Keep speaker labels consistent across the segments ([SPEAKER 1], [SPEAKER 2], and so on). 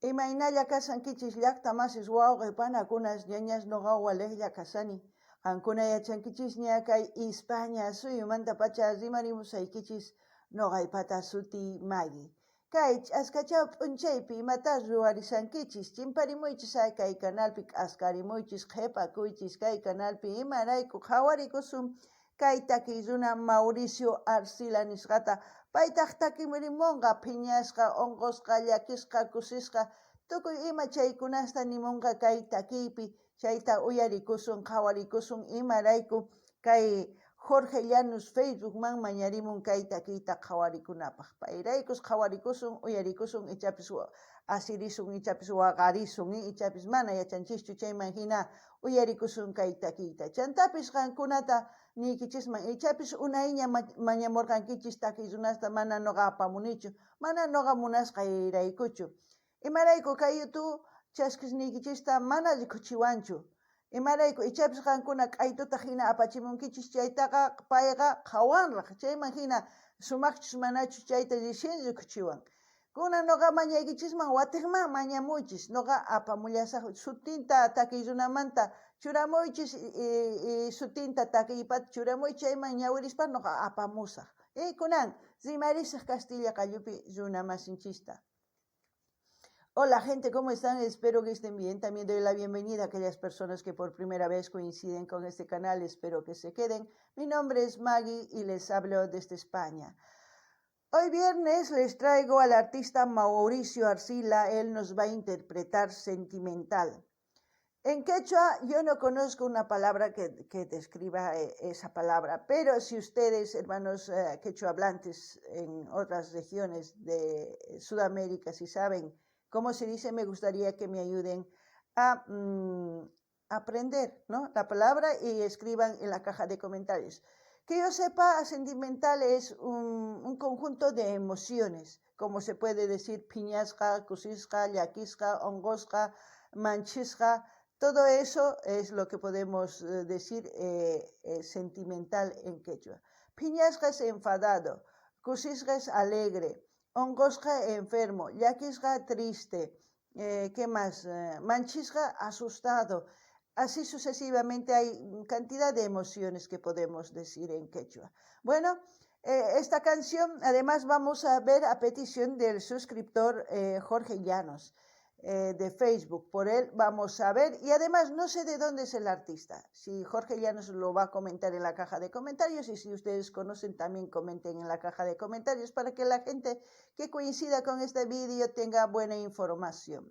[SPEAKER 1] Imaynalla kasankichis llaqtamasis wawqipanakunas ñañas noqa waliqlla kasani. Qankuna yachankichis ña kay España suyumanta pacha rimarimusaykichis noqaypata suti Maggie. Kay ch'askachaw p'unchaypi imatas ruwarisankichis chimparimuychis kay canalpi k'askarimuychis qhipakuychis kay canalpi imarayku qhawarikusun kay takiy runa Mauricio Arcila nisqata paytaq takimurimunqa phiñasqa onqusqa llakisqa kusisqa tukuy ima chaykunasta nimunqa kay takiypi chayta uyarikusun qhawarikusun imarayku kay Jorge Llanos Facebookman mañarimun kay takiyta qhawarikunapaq payraykus qhawarikusun uyarikusun ichapis asirisun ichapis waqarisun ichapis mana yachanchischu chayman hina uyarikusun kay takiyta chantapis qankunata niykichisman ichapis unayña mañamurqankichis takiy runasta mana noqa apamunichu mana noqa munasqayraykuchu imarayku kay YouTube chaskisniykichista mana rikuchiwanchu imarayku ichapis qankuna k'aytuta hina apachimunkichis chaytaqa payqa qhawanraq chayman hina sumaqchus manachu chayta rishin rikuchiwan kuna noqa mañaykichisman watiqman mañamuychis noqa apamullasaq sutinta takiy runamanta churamuychis sutinta takiypata churamuy chayman ñawirispa noqa apamusaq kunan rimarisaq Castilla qallupi runa masinchista. Hola gente, ¿cómo están? Espero que estén bien. También doy la bienvenida a aquellas personas que por primera vez coinciden con este canal. Espero que se queden. Mi nombre es Maggie y les hablo desde España. Hoy viernes les traigo al artista Mauricio Arcila. Él nos va a interpretar Sentimental. En quechua yo no conozco una palabra que describa esa palabra, pero si ustedes, hermanos quechua hablantes en otras regiones de Sudamérica, si saben cómo se dice, me gustaría que me ayuden a aprender, ¿no?, la palabra y escriban en la caja de comentarios. Que yo sepa, sentimental es un conjunto de emociones, como se puede decir piñasqa, kusisqa, llakisqa, onqusqa, manchisqa. Todo eso es lo que podemos decir sentimental en quechua. Piñasqa es enfadado, kusisqa es alegre, onqusqa enfermo, llakisqa triste, ¿qué más? Manchisqa asustado. Así sucesivamente hay cantidad de emociones que podemos decir en quechua. Bueno, esta canción además vamos a ver a petición del suscriptor Jorge Llanos de Facebook. Por él vamos a ver, y además no sé de dónde es el artista. Si Jorge Llanos lo va a comentar en la caja de comentarios, y si ustedes conocen también comenten en la caja de comentarios para que la gente que coincida con este vídeo tenga buena información.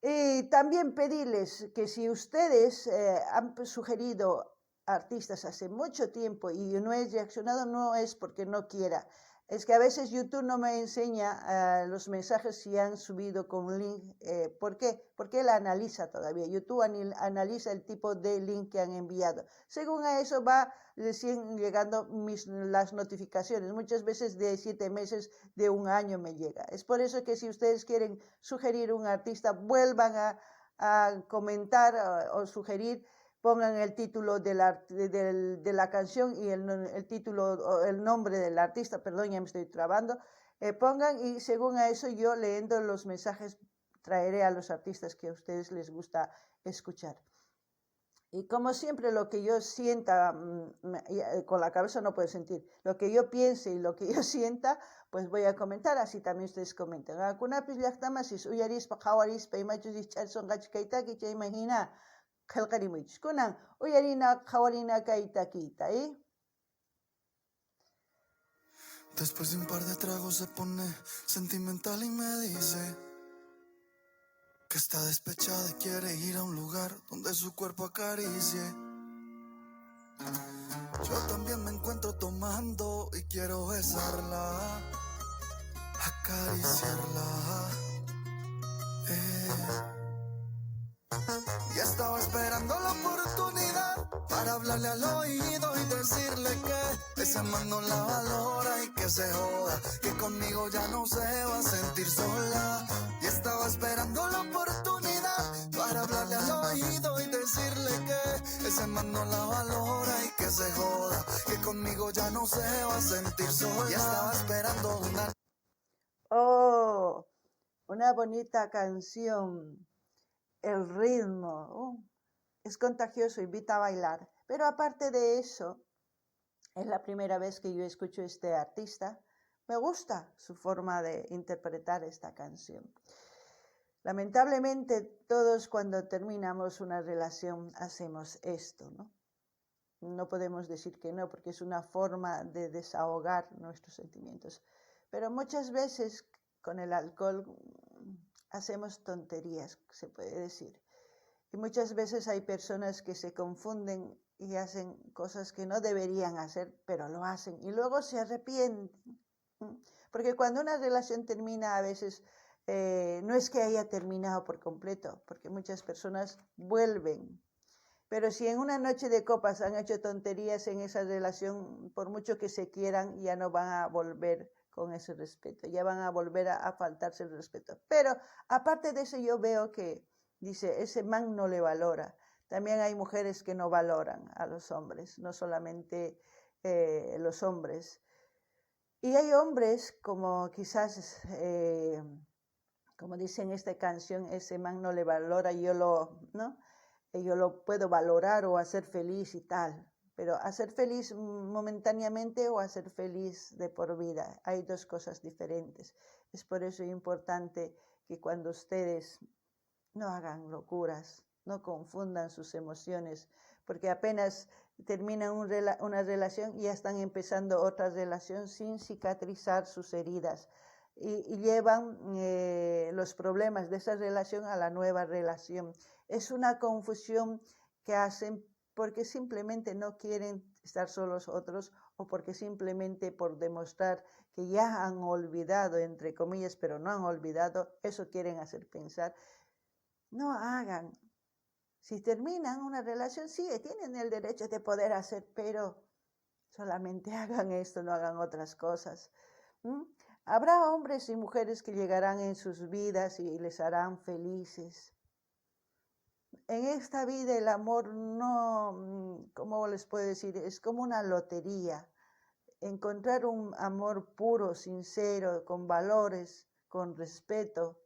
[SPEAKER 1] Y también pedirles que si ustedes han sugerido artistas hace mucho tiempo y no he reaccionado, no es porque no quiera. Es que a veces YouTube no me enseña los mensajes si han subido con link. ¿Por qué? Porque él analiza todavía. YouTube analiza el tipo de link que han enviado. Según a eso va recién llegando las notificaciones. Muchas veces de 7 meses, de 1 año me llega. Es por eso que si ustedes quieren sugerir un artista, vuelvan a comentar o sugerir. Pongan el título de la canción y el título o el nombre del artista, perdón, ya me estoy trabando. Pongan, y según a eso yo leyendo los mensajes traeré a los artistas que a ustedes les gusta escuchar. Y como siempre, lo que yo sienta, con la cabeza no puedo sentir, lo que yo piense y lo que yo sienta, pues voy a comentar, así también ustedes comenten. Kunapis llaqtamasis uyarispa qhawarispa imachus isch'arsunqachu kaytaki chay imagina qillqarimuychis kunan uyarina qhawarina kay takiyta,
[SPEAKER 2] Después de un par de tragos se pone sentimental y me dice que está despechada y quiere ir a un lugar donde su cuerpo acaricie. Yo también me encuentro tomando y quiero besarla, acariciarla. Y estaba esperando la oportunidad para hablarle al oído y decirle que ese man no la valora y que se joda, que conmigo ya no se va a sentir sola. Y estaba esperando la oportunidad para hablarle al oído y decirle que ese man no la valora y que se joda, que conmigo ya no se va a sentir sola. Y estaba esperando
[SPEAKER 1] una bonita canción, el ritmo, es contagioso, invita a bailar. Pero aparte de eso, es la primera vez que yo escucho a este artista. Me gusta su forma de interpretar esta canción. Lamentablemente, todos cuando terminamos una relación hacemos esto, ¿no? No podemos decir que no, porque es una forma de desahogar nuestros sentimientos. Pero muchas veces con el alcohol hacemos tonterías, se puede decir. Y muchas veces hay personas que se confunden y hacen cosas que no deberían hacer, pero lo hacen. Y luego se arrepienten. Porque cuando una relación termina, a veces no es que haya terminado por completo, porque muchas personas vuelven. Pero si en una noche de copas han hecho tonterías en esa relación, por mucho que se quieran, ya no van a volver con ese respeto, ya van a volver a faltarse el respeto. Pero aparte de eso, yo veo que, dice, ese man no le valora. También hay mujeres que no valoran a los hombres, no solamente los hombres. Y hay hombres como quizás, como dice en esta canción, ese man no le valora, yo lo puedo valorar o hacer feliz y tal. Pero hacer feliz momentáneamente o hacer feliz de por vida. Hay dos cosas diferentes. Es por eso importante que cuando ustedes no hagan locuras, no confundan sus emociones, porque apenas terminan una relación y ya están empezando otra relación sin cicatrizar sus heridas y llevan los problemas de esa relación a la nueva relación. Es una confusión que hacen porque simplemente no quieren estar solos otros o porque simplemente por demostrar que ya han olvidado, entre comillas, pero no han olvidado, eso quieren hacer pensar. No hagan. Si terminan una relación, sí, tienen el derecho de poder hacer, pero solamente hagan esto, no hagan otras cosas. Habrá hombres y mujeres que llegarán en sus vidas y les harán felices. En esta vida el amor no, ¿cómo les puedo decir? Es como una lotería. Encontrar un amor puro, sincero, con valores, con respeto,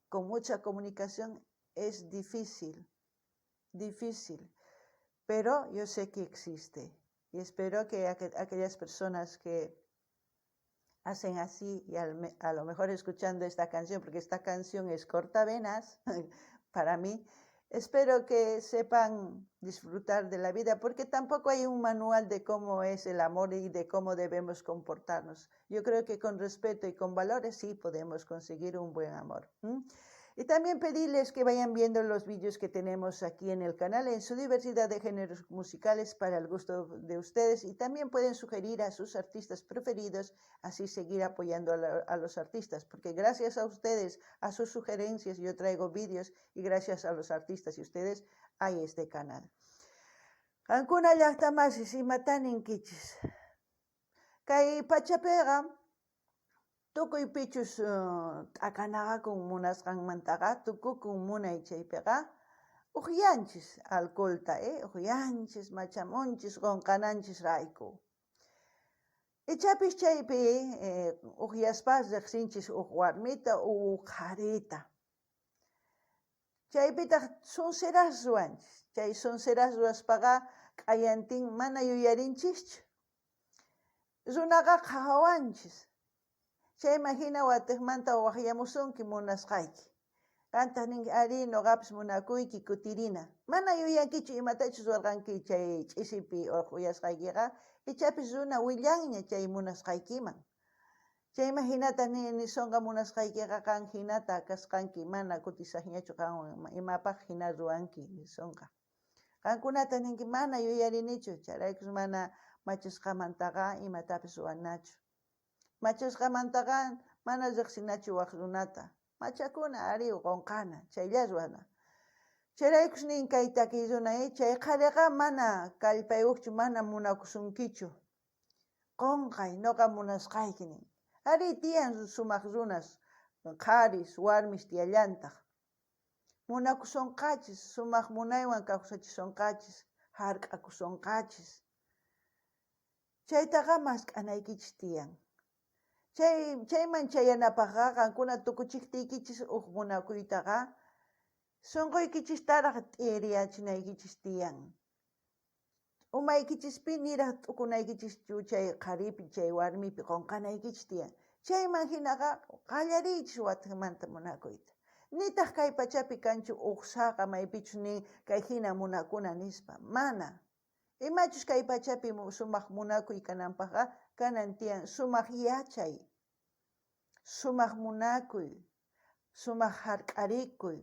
[SPEAKER 1] con mucha comunicación, es difícil, pero yo sé que existe y espero que aquellas personas que hacen así y a lo mejor escuchando esta canción, porque esta canción es cortavenas para mí, espero que sepan disfrutar de la vida, porque tampoco hay un manual de cómo es el amor y de cómo debemos comportarnos. Yo creo que con respeto y con valores sí podemos conseguir un buen amor. Y también pedirles que vayan viendo los vídeos que tenemos aquí en el canal en su diversidad de géneros musicales para el gusto de ustedes, y también pueden sugerir a sus artistas preferidos, así seguir apoyando a los artistas, porque gracias a ustedes, a sus sugerencias, yo traigo vídeos y gracias a los artistas y ustedes hay este canal. Ancuna llaqtamasi simataninkichis. Kay pachapega tukuy pichus t'akanaqa munasqanmantaqa tukuqun munay chaypiqa uqllanchis alcoholta, uqllanchis, machamunchis, qunqananchis rayku. Ichapis chaypi uqllashpas riqsinchis uq warmita uq qarita. Chaypitaq sonseras ruwanchis. Chay sonseras ruwaspaqa k'ayantin mana yuyarinchikchu. Runaqa qhawanchis. Chay imagina watiqmanta waqllamusunki munasqayki. Qantaq ninki ari nuqapis munakuyki kutirina. Mana yuyankichu imatachus ruwarqanki chay ch'isipi uquyasqaykiqa, ichapis runa willanña chay munasqaykiman. Chay imaginata nisonqa munasqaykiqa qan hinata kasqanki mana kutisaqñachu qanwan imapaq hina ruwanki nisonqa. Qankunata ninki mana yuyarinichu, charaykus mana machusqamantaqa imatapis ruwanachu. Machusqamantaqa mana riqsinachu waq runata. Machakuna ari qunqana, chaylla ruwana. Chayraykus nin kay takiy runa, chay qhariqa mana kallpayuqchu, mana munakusunkichu. Qunqay nuqa munasqayki nin. Ari tiyan sumaq runas, qharis, warmis tiyallantaq. Munakusunqachis, sumaq munaywan kawsachisunqachis, hark'akusunqachis. Chaytaqa mask'anaykichis tiyan. Chayman chayanapaqa qankuna tukuchiqtiykichis munakuytaqa sunquykichis taraq t'iriyachinaykichis tiyan. Umaykichispí niraq t'ukunaykichis chay qharipi chay warmipi qunqanaykichis tiyan. Chayman hinaqa qallariychis wataymanta munakuyta. Nitaq kay pachapi kanchu uqsaqa maypichus ni kay hina munakuna nispa. Mana. Imachus kay pachapi sumaq munakuy kananpaqa kanan tiyan sumaq yachay, sumaq munakuy, sumaq hark'arikuy,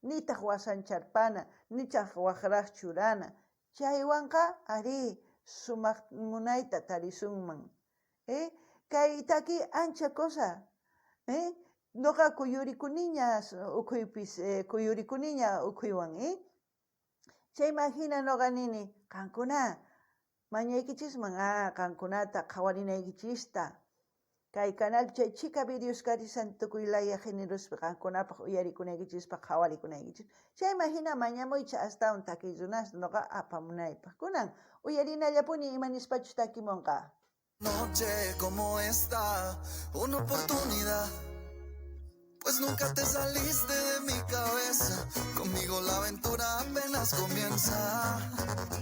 [SPEAKER 1] nitaq wasancharpana, nitaq waqraq churana. Chaywanqa ari sumaq munayta tarisunman. Kay taki ancha cosa. Noqa kuyurikuniña ukhuypis kuyurikuniña ukhuywan. Chayman hina noqa nini qankuna mañaykichisman qankunata qhawarinaykichista. Kay canal chay chika videos karisan tukuylaya generospi qankunapaq uyarikunaykichista qhawarikunaykichispa. Chayman hina mañamuycha astawan takiy runas noqa apamunaypaq. Kunan uyarinallapuni imanispachus takimunqa.
[SPEAKER 2] Noche como esta, una oportunidad. Pues nunca te saliste de mi cabeza. Conmigo la aventura apenas comienza.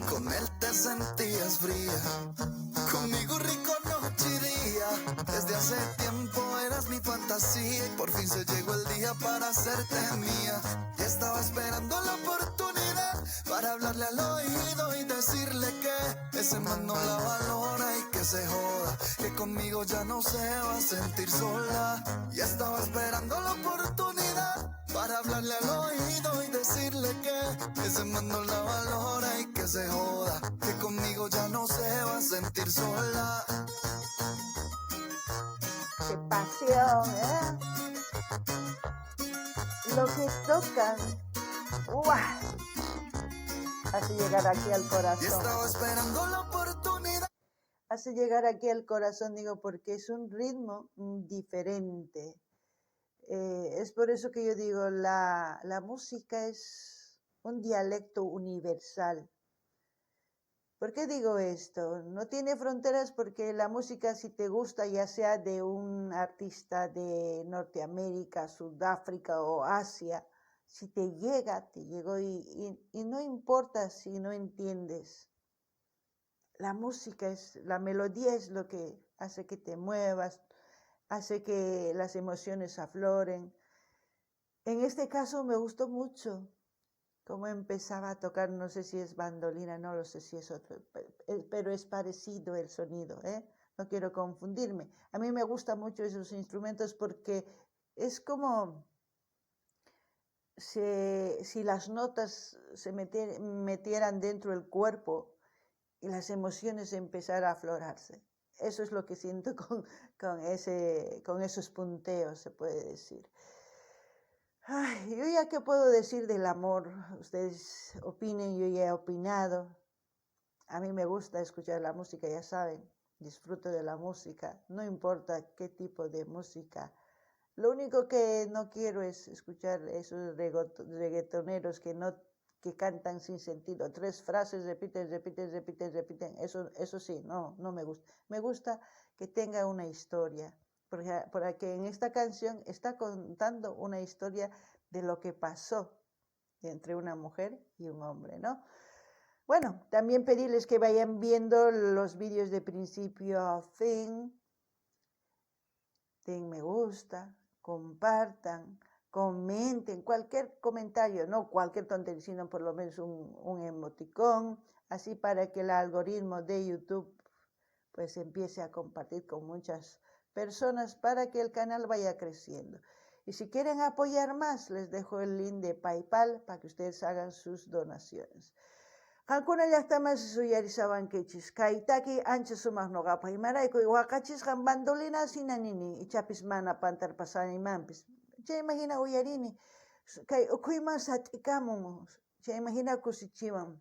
[SPEAKER 2] Con él te sentías fría. Conmigo rico noche y día. Desde hace tiempo eras mi fantasía. Y por fin se llegó el día para hacerte mía. Y estaba esperando la oportunidad para hablarle al oído y decirle que ese man no la valora y que se joda, que conmigo ya no se va a sentir sola. Y estaba esperando la oportunidad para hablarle al oído y decirle que ese man no la valora y que se joda, que conmigo ya no se va a sentir sola.
[SPEAKER 1] ¡Qué pasión, Lo que tocan, ¡uah! Hace llegar aquí al
[SPEAKER 2] Y
[SPEAKER 1] corazón.
[SPEAKER 2] estaba esperando la oportunidad.
[SPEAKER 1] Hace llegar aquí al corazón, digo, porque es un ritmo diferente. Es por eso que yo digo, la música es un dialecto universal. ¿Por qué digo esto? No tiene fronteras porque la música, si te gusta, ya sea de un artista de Norteamérica, Sudáfrica o Asia, si te llegó y no importa si no entiendes. La música la melodía es lo que hace que te muevas, hace que las emociones afloren. En este caso me gustó mucho cómo empezaba a tocar, no sé si es bandolina, no lo sé si es otro, pero es parecido el sonido, No quiero confundirme. A mí me gustan mucho esos instrumentos porque es como si las notas se metieran dentro del cuerpo y las emociones empezaran a aflorarse. Eso es lo que siento con esos punteos, se puede decir. Ay, yo ya qué puedo decir del amor. Ustedes opinen, yo ya he opinado. A mí me gusta escuchar la música, ya saben. Disfruto de la música, no importa qué tipo de música. Lo único que no quiero es escuchar esos reggaetoneros que cantan sin sentido. 3 frases, repiten. Eso sí, no me gusta. Me gusta que tenga una historia. Porque en esta canción está contando una historia de lo que pasó entre una mujer y un hombre, ¿no? Bueno, también pedirles que vayan viendo los vídeos de principio a fin. Den me gusta, compartan, comenten cualquier comentario, no cualquier tontería, sino por lo menos un emoticón, así para que el algoritmo de YouTube pues empiece a compartir con muchas personas para que el canal vaya creciendo. Y si quieren apoyar más, les dejo el link de PayPal para que ustedes hagan sus donaciones. Qankuna llaqtaman suyarisawankichis, kaytaki ancha sumaq noqapa imarayku waqachisqan bandolina sinanini ichapis mana pantarpasanimanpis. Chayman hina uyarini, kay ukhuyman sat'ikamun, chayman hina kusichiwan.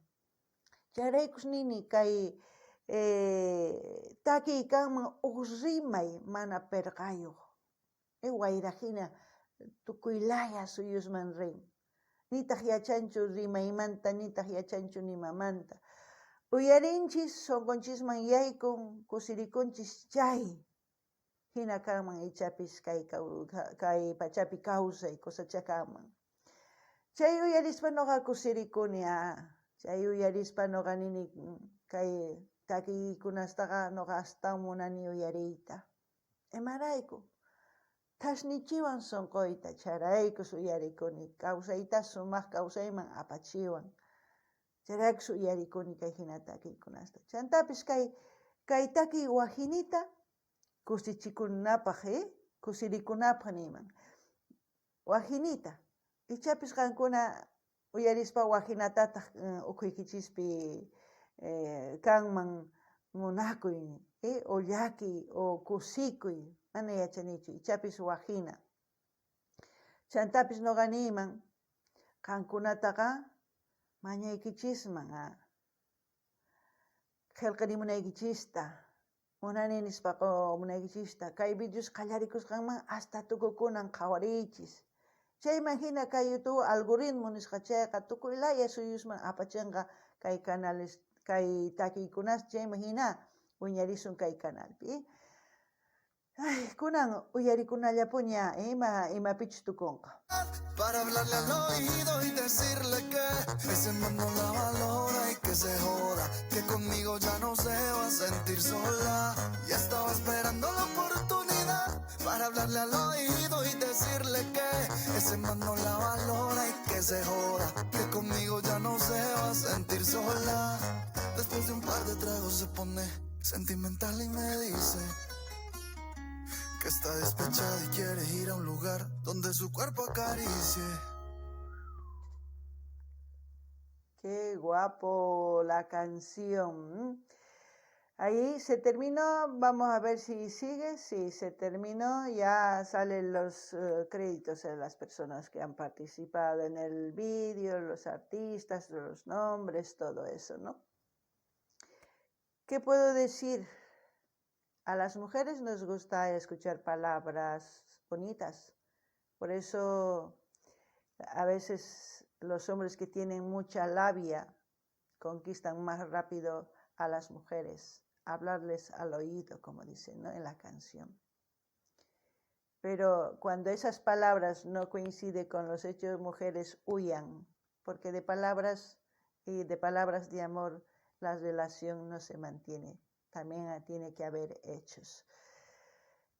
[SPEAKER 1] Chayraykus nini kay takiykanman rimay mana perqayuq. Wayrajina tukuylaya suyusman rin. Nitaq yachanchu rimaymanta, nitaq yachanchu nimamanta. Uyarinchis, sonqonchisman yaykun, kusirikunchis chay. hina kanman ichapis kay pachapi kawsay kusachakanman. Chay uyarispa noqa kusirikuni chay uyarispa noqa nini kay takiykunastaqa noqa astawan munani uyariyta. Imarayku thasnichiwan sunquyta charaykus uyarikuni kawsayta sumaq kawsayman apachiwan. Chayrakus uyarikuni kay hina takiykunasta. Chantapis kay takiy wajinita kusichikunapaq kusirikunapaq niman. Wajinita ichapis qankuna uyarispa wajinatataq uquykichispi kanman munakuy o llakiy o kusikuy mana yachanichu ichapis wajina. Chantapis noqa niyman qankunataqa mañaykichisman qillqarimunaykichista munani nispaqa munaykichista kay videos qallarikusqanman hasta tukukunan qhawariychis. Chayman hina kay YouTube algoritmo nisqa chayqa tukuylaya suyusman apachinqa kay canales kay takiykunas chayman hina wiñarisun kay canalpi. Kunan uyarikunallapuña imapichus tukunqa.
[SPEAKER 2] Para hablarle al oído y decirle que ese man no la valora y que se joda, que conmigo ya no se va a sentir sola. Ya estaba esperando la oportunidad para hablarle al oído y decirle que ese man no la valora y que se joda, que conmigo ya no se va a sentir sola. Después de un par de tragos se pone sentimental y me dice que está despechada y quiere ir a un lugar donde su cuerpo acaricie.
[SPEAKER 1] Qué guapo la canción. Ahí se terminó, vamos a ver si sigue. Sí, se terminó, ya salen los créditos de las personas que han participado en el vídeo, los artistas, los nombres, todo eso, ¿no? ¿Qué puedo decir? A las mujeres nos gusta escuchar palabras bonitas, por eso a veces los hombres que tienen mucha labia conquistan más rápido a las mujeres, hablarles al oído, como dicen, ¿no? En la canción. Pero cuando esas palabras no coinciden con los hechos, mujeres huyan, porque de palabras de amor la relación no se mantiene. También tiene que haber hechos.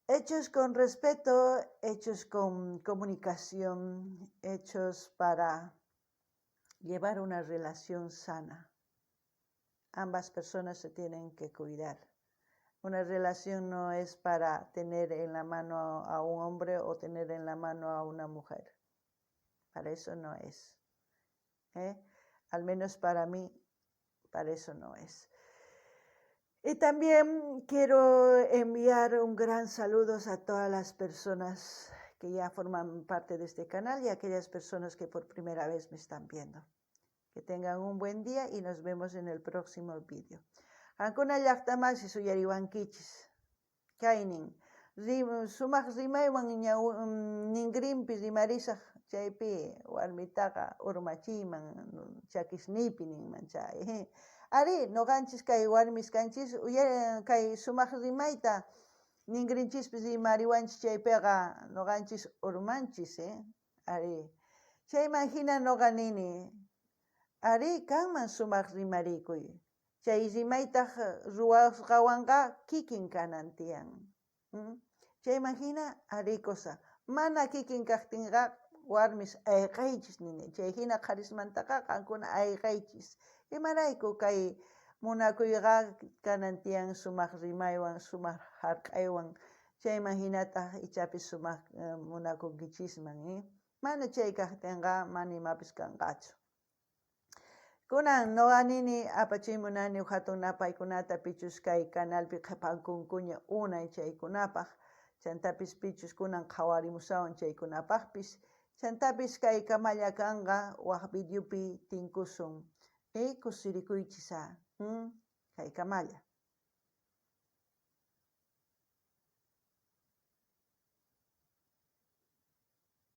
[SPEAKER 1] Hechos con respeto, hechos con comunicación, hechos para llevar una relación sana. Ambas personas se tienen que cuidar. Una relación no es para tener en la mano a un hombre o tener en la mano a una mujer. Para eso no es. Al menos para mí, para eso no es. Y también quiero enviar un gran saludo a todas las personas que ya forman parte de este canal y a aquellas personas que por primera vez me están viendo. Que tengan un buen día y nos vemos en el próximo vídeo. Ancuna llaqtamas y suyariwankichis. Kainin. Sumaq rimaywan ningrinpis rimarisaq chaypi warmitaqa urmachiman chakisnipi ninman chay. Ari noqanchis kay warmis kanchis kay sumaq rimayta ningrinchispis rimariwanchis chaypiqa noqanchis urmanchis ari chayman hina noqa nini ari kanman sumaq rimarikuy chay rimaytaq ruwasqawanqa kikin kanan tiyan. Chayman hina ari cosa mana kikin kaqtinqa warmis ayqaychis nini chay hina qarismantaqa qankuna ayqaychis. Imarayku kay munakuyqa kanan tiyan sumaq rimaywan sumaq hark'aywan chayman hinataq ichapis sumaq munakunkichisman mana chay kaqtinqa mana imapis kanqachu. Kunan noqa nini apachimunani hatun napaykunata pichus kay canalpi qhipankunkuña unay chaykunapaq chantapis pichus kunan qhawarimusawan chaykunapaqpis chantapis kay kamalla kanqa waq videopi tinkusun kusirikuychisa kay kamalla.